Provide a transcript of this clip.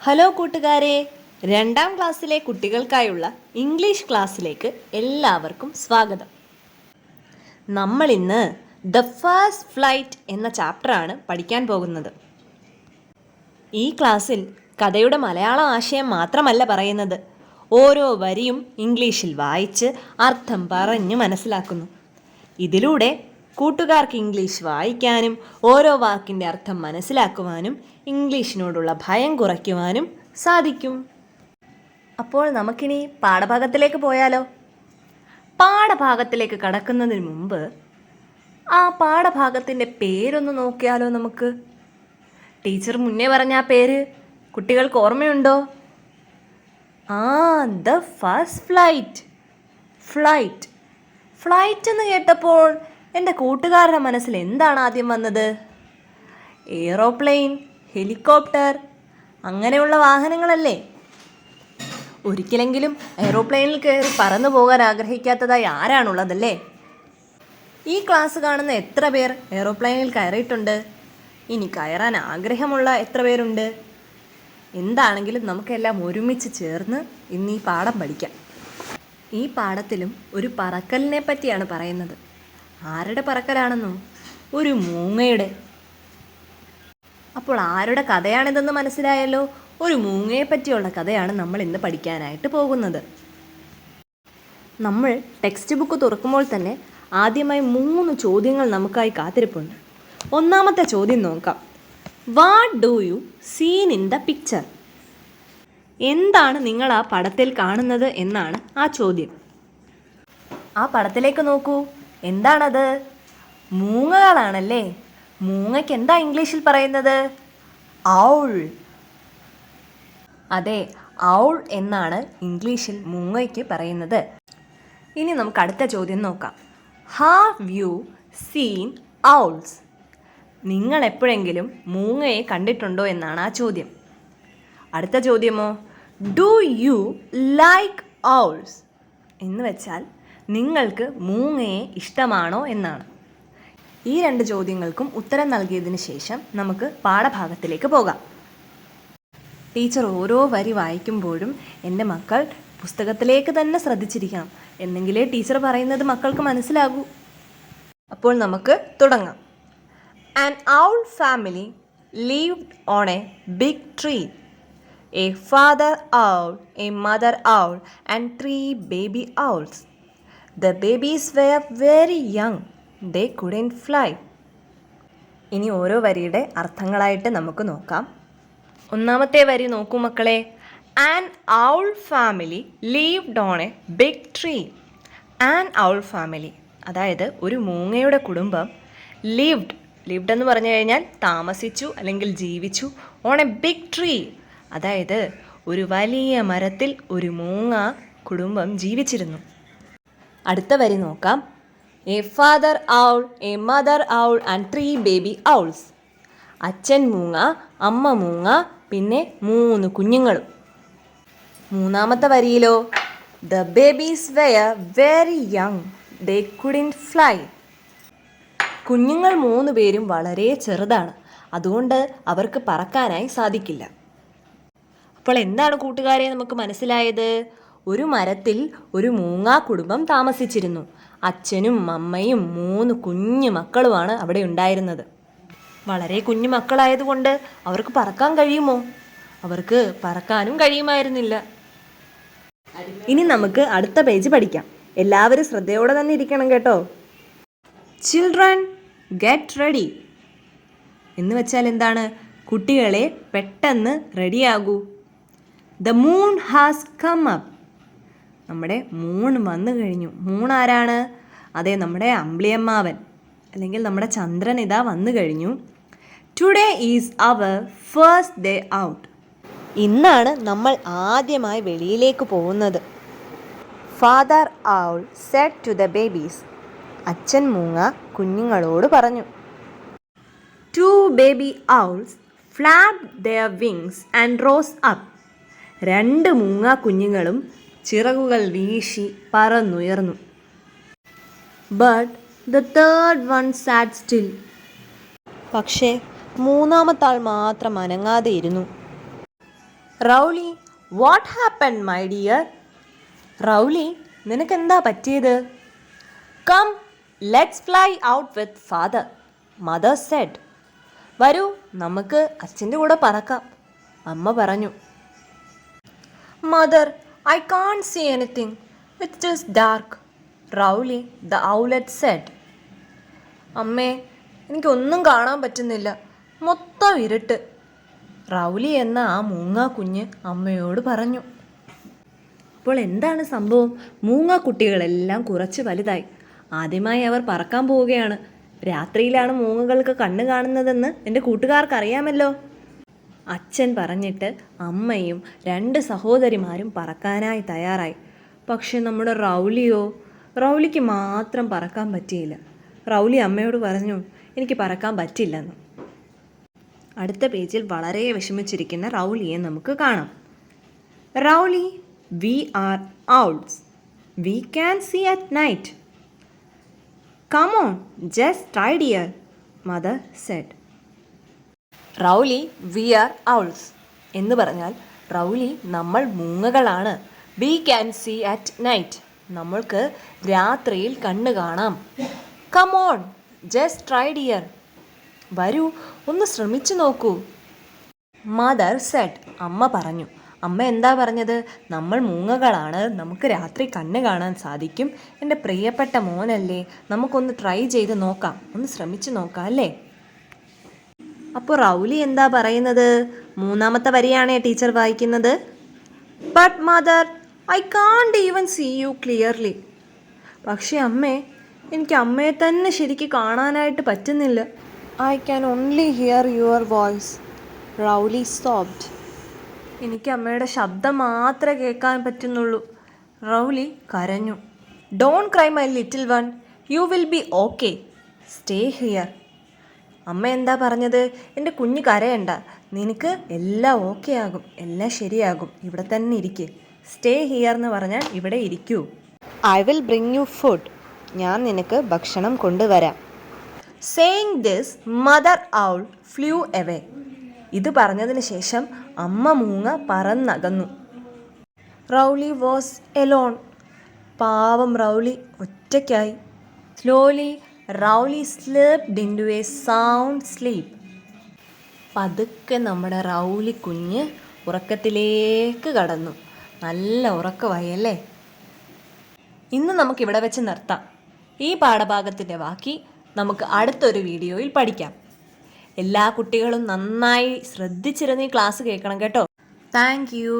Hello കൂട്ടുകാരെ, രണ്ടാം ക്ലാസ്സിലെ കുട്ടികൾക്കായുള്ള ഇംഗ്ലീഷ് ക്ലാസ്സിലേക്ക് എല്ലാവർക്കും സ്വാഗതം. നമ്മൾ ഇന്ന് ദ ഫസ്റ്റ് ഫ്ലൈറ്റ് എന്ന ചാപ്റ്ററാണ് പഠിക്കാൻ പോകുന്നത്. ഈ ക്ലാസ്സിൽ കഥയുടെ മലയാളം ആശയം മാത്രമല്ല പറയുന്നത്, ഓരോ വരിയും ഇംഗ്ലീഷിൽ വായിച്ച് അർത്ഥം പറഞ്ഞു മനസ്സിലാക്കുന്നു. ഇതിലൂടെ കൂട്ടുകാർക്ക് ഇംഗ്ലീഷ് വായിക്കാനും ഓരോ വാക്കിൻ്റെ അർത്ഥം മനസ്സിലാക്കുവാനും ഇംഗ്ലീഷിനോടുള്ള ഭയം കുറയ്ക്കുവാനും സാധിക്കും. അപ്പോൾ നമുക്കിനി പാഠഭാഗത്തിലേക്ക് പോയാലോ? പാഠഭാഗത്തിലേക്ക് കടക്കുന്നതിന് മുമ്പ് ആ പാഠഭാഗത്തിൻ്റെ പേരൊന്ന് നോക്കിയാലോ നമുക്ക്? ടീച്ചർ മുന്നേ പറഞ്ഞ ആ പേര് കുട്ടികൾക്ക് ഓർമ്മയുണ്ടോ? The first flight. ഫ്ലൈറ്റ് എന്ന് കേട്ടപ്പോൾ എൻ്റെ കൂട്ടുകാരുടെ മനസ്സിൽ എന്താണ് ആദ്യം വന്നത്? എയ്റോപ്ലെയിൻ, ഹെലികോപ്റ്റർ അങ്ങനെയുള്ള വാഹനങ്ങളല്ലേ? ഒരിക്കലെങ്കിലും എയ്റോപ്ലെയിനിൽ കയറി പറന്നു പോകാൻ ആഗ്രഹിക്കാത്തതായി ആരാണുള്ളതല്ലേ? ഈ ക്ലാസ് കാണുന്ന എത്ര പേർ എയ്റോപ്ലെയിനിൽ കയറിയിട്ടുണ്ട്? ഇനി കയറാൻ ആഗ്രഹമുള്ള എത്ര പേരുണ്ട്? എന്താണെങ്കിലും നമുക്കെല്ലാം ഒരുമിച്ച് ചേർന്ന് ഇന്ന് ഈ പാഠം പഠിക്കാം. ഈ പാഠത്തിലും ഒരു പറക്കലിനെ പറ്റിയാണ് പറയുന്നത്. ആരുടെ പറക്കലാണെന്നോ? ഒരു മൂങ്ങയുടെ. അപ്പോൾ ആരുടെ കഥയാണിതെന്ന് മനസ്സിലായല്ലോ. ഒരു മൂങ്ങയെ പറ്റിയുള്ള കഥയാണ് നമ്മൾ ഇന്ന് പഠിക്കാനായിട്ട് പോകുന്നത്. നമ്മൾ ടെക്സ്റ്റ് ബുക്ക് തുറക്കുമ്പോൾ തന്നെ ആദ്യമായി 3 ചോദ്യങ്ങൾ നമുക്കായി കാത്തിരിപ്പുണ്ട്. ഒന്നാമത്തെ ചോദ്യം നോക്കാം. What do you seen in the picture? എന്താണ് നിങ്ങൾ ആ പടത്തിൽ കാണുന്നത് എന്നാണ് ആ ചോദ്യം. ആ പടത്തിലേക്ക് നോക്കൂ. എന്താണത്? മൂങ്ങകളാണല്ലേ. മൂങ്ങയ്ക്ക് എന്താ ഇംഗ്ലീഷിൽ പറയുന്നത്? ഔൾ. അതെ, ഔൾ എന്നാണ് ഇംഗ്ലീഷിൽ മൂങ്ങയ്ക്ക് പറയുന്നത്. ഇനി നമുക്ക് അടുത്ത ചോദ്യം നോക്കാം. Have you seen owls? നിങ്ങൾ എപ്പോഴെങ്കിലും മൂങ്ങയെ കണ്ടിട്ടുണ്ടോ എന്നാണ് ആ ചോദ്യം. അടുത്ത ചോദ്യമോ? Do you like owls? എന്ന് വെച്ചാൽ നിങ്ങൾക്ക് മൂങ്ങയെ ഇഷ്ടമാണോ എന്നാണ്. ഈ 2 ചോദ്യങ്ങൾക്കും ഉത്തരം നൽകിയതിന് ശേഷം നമുക്ക് പാഠഭാഗത്തിലേക്ക് പോകാം. ടീച്ചർ ഓരോ വരി വായിക്കുമ്പോഴും എൻ്റെ മക്കൾ പുസ്തകത്തിലേക്ക് തന്നെ ശ്രദ്ധിച്ചിരിക്കണം. എന്നെങ്കിലേ ടീച്ചർ പറയുന്നത് മക്കൾക്ക് മനസ്സിലാകൂ. അപ്പോൾ നമുക്ക് തുടങ്ങാം. An owl family lived on a big tree. A father owl, a mother owl, and 3 baby owls. The babies were very young. They couldn't fly. ഇനി ഓരോ വരിയുടെ അർത്ഥങ്ങളായിട്ട് നമുക്ക് നോക്കാം. ഒന്നാമത്തെ വരി നോക്കൂ മക്കളെ. An owl family lived on a big tree. An owl family, അതായത് ഒരു മൂങ്ങയുടെ കുടുംബം lived എന്ന് പറഞ്ഞു കഴിഞ്ഞാൽ താമസിച്ചു അല്ലെങ്കിൽ ജീവിച്ചു. ഓൺ എ ബിഗ് ട്രീ, അതായത് ഒരു വലിയ മരത്തിൽ ഒരു മൂങ്ങ കുടുംബം ജീവിച്ചിരുന്നു. അടുത്ത വരി നോക്കാം. A father owl, a mother owl and 3 baby owls. അച്ഛൻ മൂങ്ങ, അമ്മ മൂങ്ങ, പിന്നെ 3 കുഞ്ഞുങ്ങളും. മൂന്നാമത്തെ വരിയിലോ? The babies were very young. They couldn't fly. കുഞ്ഞുങ്ങൾ 3 പേരും വളരെ ചെറുതാണ്, അതുകൊണ്ട് അവർക്ക് പറക്കാനായി സാധിക്കില്ല. അപ്പോൾ എന്താണ് കൂട്ടുകാരെ നമുക്ക് മനസ്സിലായത്? ഒരു മരത്തിൽ ഒരു മൂങ്ങാ കുടുംബം താമസിച്ചിരുന്നു. അച്ഛനും അമ്മയും 3 കുഞ്ഞു മക്കളുമാണ് അവിടെ ഉണ്ടായിരുന്നത്. വളരെ കുഞ്ഞു മക്കളായതുകൊണ്ട് അവർക്ക് പറക്കാൻ കഴിയുമോ? അവർക്ക് പറക്കാനും കഴിയുമായിരുന്നില്ല. ഇനി നമുക്ക് അടുത്ത പേജ് പഠിക്കാം. എല്ലാവരും ശ്രദ്ധയോടെ തന്നെ ഇരിക്കണം കേട്ടോ. ചിൽഡ്രൻ ഗെറ്റ് റെഡി എന്ന് വെച്ചാൽ എന്താണ്? കുട്ടികളെ പെട്ടെന്ന് റെഡിയാകൂ. The moon has come up. നമ്മുടെ മൂൺ വന്നു കഴിഞ്ഞു. മൂൺ ആരാണ്? അതെ, നമ്മുടെ അമ്പിളിയമ്മാവൻ അല്ലെങ്കിൽ നമ്മുടെ ചന്ദ്രൻ ഇതാ വന്നു കഴിഞ്ഞു. Today is our first day out. ഇന്നാണ് നമ്മൾ ആദ്യമായി വെളിയിലേക്ക് പോകുന്നത്. Father owl said to the babies. അച്ഛൻ മൂങ്ങ കുഞ്ഞുങ്ങളോട് പറഞ്ഞു. 2 baby owls flapped their wings and rose up. 2 മൂങ്ങ കുഞ്ഞുങ്ങളും ചിറകുകൾ വീശി പറന്നുയർന്നു. But the third one sat still. പക്ഷേ മൂന്നാമത്തെ ആൾ മാത്രം അനങ്ങാതെ ഇരുന്നു. Rowley, what happen my dear? Rowley, നിനക്കെന്താ പറ്റിയത്? Come, let's fly out with father, mother said. വരൂ, നമുക്ക് അച്ഛൻ്റെ കൂടെ പറക്കാം, അമ്മ പറഞ്ഞു. Mother, I can't see anything, it is dark, Rowley the owlet said. അമ്മേ, എനിക്കൊന്നും കാണാൻ പറ്റുന്നില്ല, മൊത്തം ഇരുട്ട്, റൗലി എന്ന ആ മൂങ്ങാ കുഞ്ഞ് അമ്മയോട് പറഞ്ഞു. അപ്പോൾ എന്താണ് സംഭവം? മൂങ്ങാ കുട്ടികളെല്ലാം കുറച്ച് വലുതായി. ആദ്യമായി അവർ പറക്കാൻ പോവുകയാണ്. രാത്രിയിലാണ് മൂങ്ങകൾക്ക് കണ്ണ് കാണുന്നതെന്ന് എൻ്റെ കൂട്ടുകാർക്ക് അറിയാമല്ലോ. അച്ഛൻ പറഞ്ഞിട്ട് അമ്മയും 2 സഹോദരിമാരും പറക്കാനായി തയ്യാറായി. പക്ഷെ നമ്മുടെ റൗലിക്ക് മാത്രം പറക്കാൻ പറ്റിയില്ല. റൗലി അമ്മയോട് പറഞ്ഞു, എനിക്ക് പറക്കാൻ പറ്റില്ലെന്ന്. അടുത്ത പേജിൽ വളരെ വിഷമിച്ചിരിക്കുന്ന റൗലിയെ നമുക്ക് കാണാം. Rowley, we are owls, we can see at night. Come on, just try dear, mother said. Rowley, we are owls എന്ന് പറഞ്ഞാൽ റൗലി, നമ്മൾ മൂങ്ങകളാണ്. We can see at night, നമ്മൾക്ക് രാത്രിയിൽ കണ്ണ് കാണാം. Come on, just try dear, വരൂ, ഒന്ന് ശ്രമിച്ചു നോക്കൂ. മദർ സെഡ്, അമ്മ പറഞ്ഞു. അമ്മ എന്താ പറഞ്ഞത്? നമ്മൾ മൂങ്ങകളാണ്, നമുക്ക് രാത്രി കണ്ണ് കാണാൻ സാധിക്കും. എൻ്റെ പ്രിയപ്പെട്ട മോനല്ലേ, നമുക്കൊന്ന് ട്രൈ ചെയ്ത് നോക്കാം, ഒന്ന് ശ്രമിച്ചു നോക്കാം അല്ലേ? അപ്പോൾ റൗലി എന്താ പറയുന്നത്? 3ാമത്തെ വരിയാണേ ടീച്ചർ വായിക്കുന്നത്. But mother, I can't even see you clearly. പക്ഷേ അമ്മേ, എനിക്ക് അമ്മയെ തന്നെ ശരിക്ക് കാണാനായിട്ട് പറ്റുന്നില്ല. I can only hear your voice, Rowley sobbed. എനിക്ക് അമ്മയുടെ ശബ്ദം മാത്രമേ കേൾക്കാൻ പറ്റുന്നുള്ളൂ, റൗലി കരഞ്ഞു. Don't cry my little one, you will be okay, stay here. അമ്മ എന്താ പറഞ്ഞത്? എൻ്റെ കുഞ്ഞ് കരയണ്ട, നിനക്ക് എല്ലാം ഓക്കെ ആകും, എല്ലാം ശരിയാകും, ഇവിടെ തന്നെ ഇരിക്കുക. സ്റ്റേ ഹിയർ എന്ന് പറഞ്ഞാൽ ഇവിടെ ഇരിക്കൂ. I will bring you food, ഞാൻ നിനക്ക് ഭക്ഷണം കൊണ്ടുവരാം. Saying this, mother owl flew away. ഇത് പറഞ്ഞതിന് ശേഷം അമ്മ മൂങ്ങ പറന്നകന്നു. Rowley was alone. പാവം റൗലി ഒറ്റയ്ക്കായി. Slowly Rowley slipped into a sound sleep. പതുക്കെ നമ്മുടെ റൗലി കുഞ്ഞ് ഉറക്കത്തിലേക്ക് കടന്നു. നല്ല ഉറക്കമായി അല്ലേ? ഇന്ന് നമുക്കിവിടെ വെച്ച് നിർത്താം. ഈ പാഠഭാഗത്തിൻ്റെ ബാക്കി നമുക്ക് അടുത്തൊരു വീഡിയോയിൽ പഠിക്കാം. എല്ലാ കുട്ടികളും നന്നായി ശ്രദ്ധിച്ചിരുന്ന് ഈ ക്ലാസ് കേൾക്കണം കേട്ടോ. Thank you.